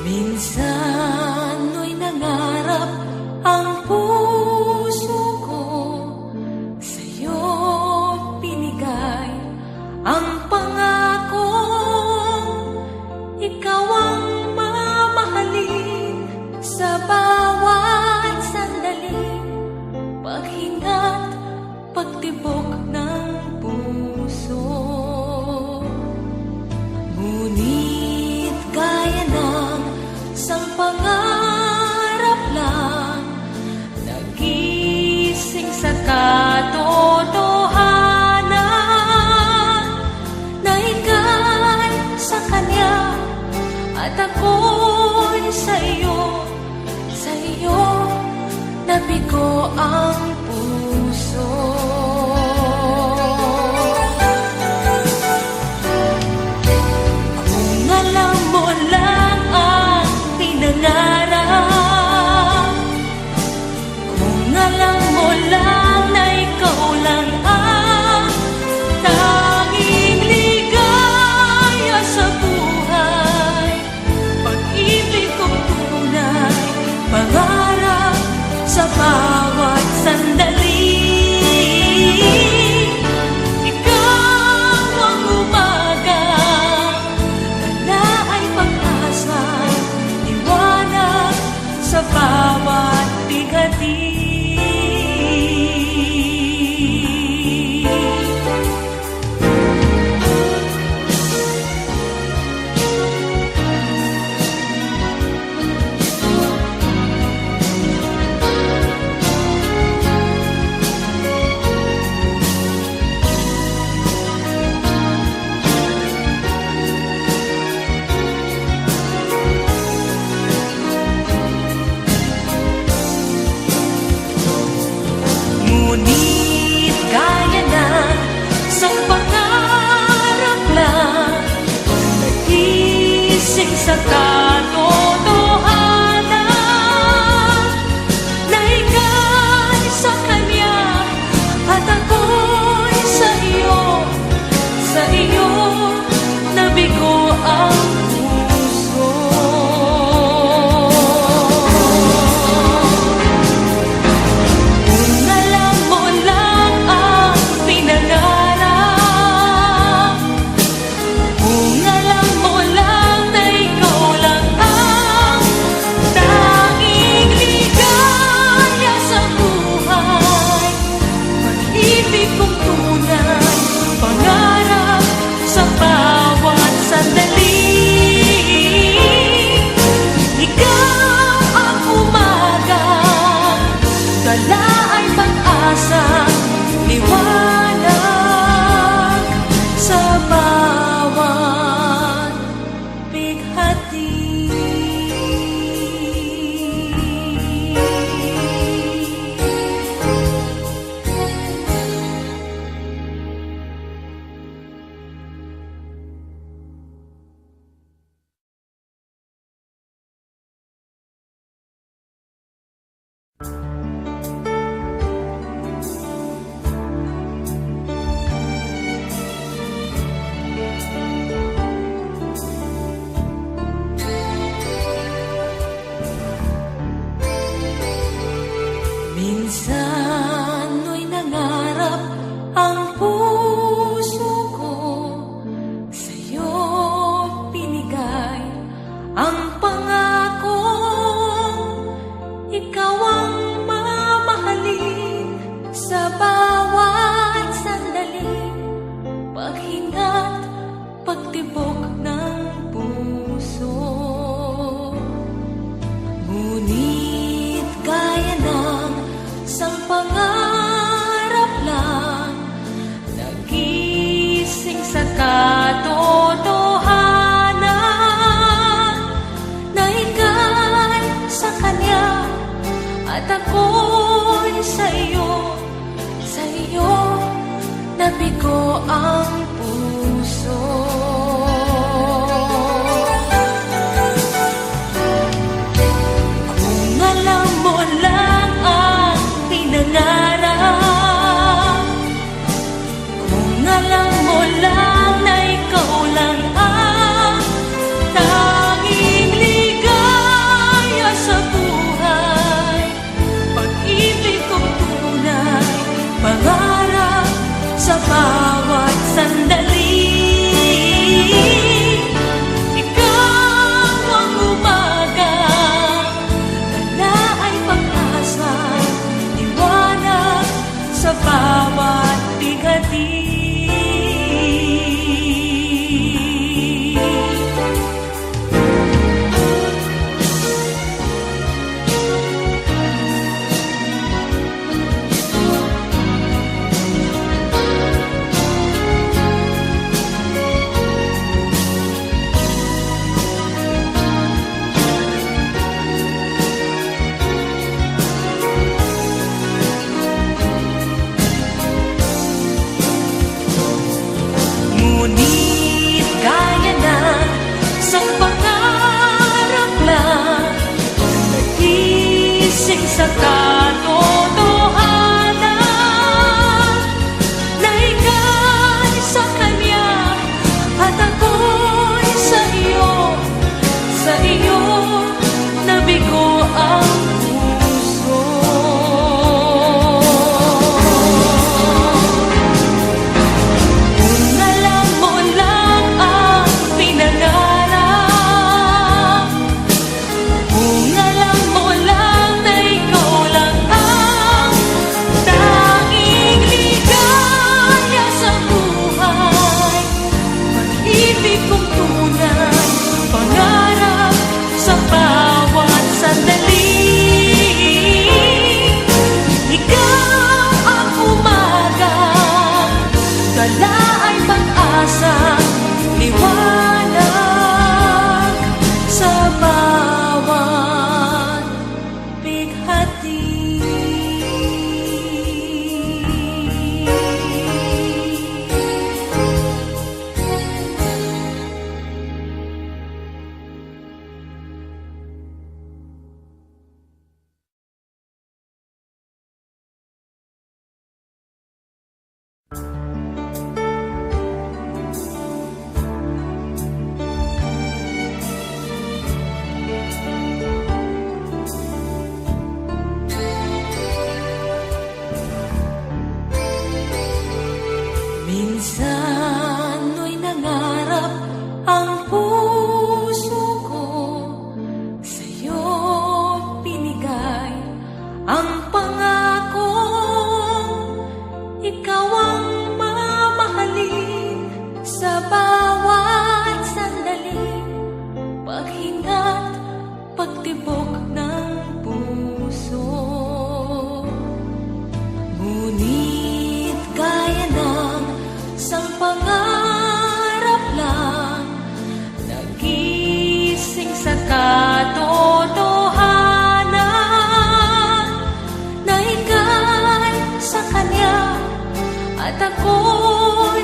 Minsan mo'y nangarap ang puso ko, sa'yo binigay ang pangako. Ikaw ang mamahalin sa bawat sandali, paghinga't pagtibok ng puso. Ngunit gaya ng isang pangarap lang, nagising sa katotohanan na ika'y sa Kanya at ako'y sa iyo nabigo ang puso. Kung alam mo lang ang pinangarap, kung alam mo lang na ikaw lang ang tanging ligaya sa buhay, pag-ibig kong tunay, pangarap sa bawat sandali. Ikaw ang umaga, tala ay pag-asa, liwanag sa bawat bighati. Ngunit kaya na sa pangarap lang, nagising sa katotohanan na ika'y sa Kanya at ako'y sa iyo nabigo ang puso. Kung alam mo lang ang pinangarap, kung alam mo lang na ikaw lang ang tanging ligaya sa buhay, pag-ibig kong tunay, pangarap sa bawat sandali. Ikaw ang umaga, dala ay pag-asa, liwanag sa bawat bighati. Minsan mo'y nangarap ang puso ko, sa'yo binigay ang pangako. Ikaw ang mamahalin sa bawat sandali, paghinga't pagtibok ng puso. Ngunit gaya ng isang pangarap lang, nagising sa katotohanan na ika'y sa Kanya at ako'y sa iyo nabigo ang puso. Kung alam mo lang ang pinangarap, kung alam mo lang na ikaw lang ang tanging ligaya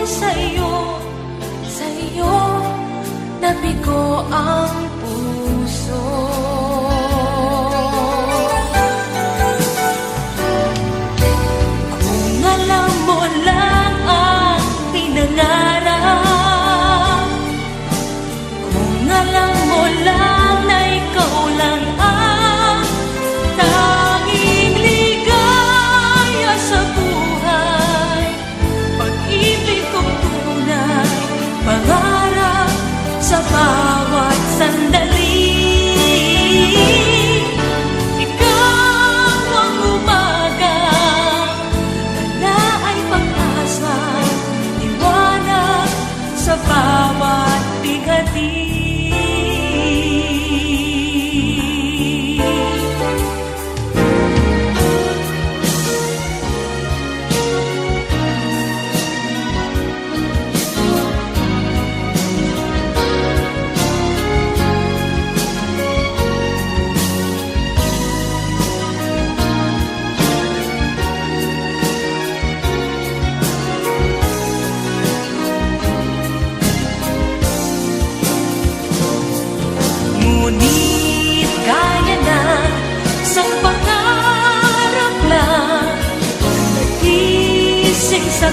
sa'yo nabigo ang puso. Kung alam mo lang ang pinangarap, kung alam mo lang na ikaw lang ang tanging ligaya sa buhay, pag-ibig kong tunay, pangarap sa bawat sandali. Ikaw ang umaga, tala ay pag-asa, liwanag sa bawat bigati. Ngunit kaya na sa pangarap lang nagising sa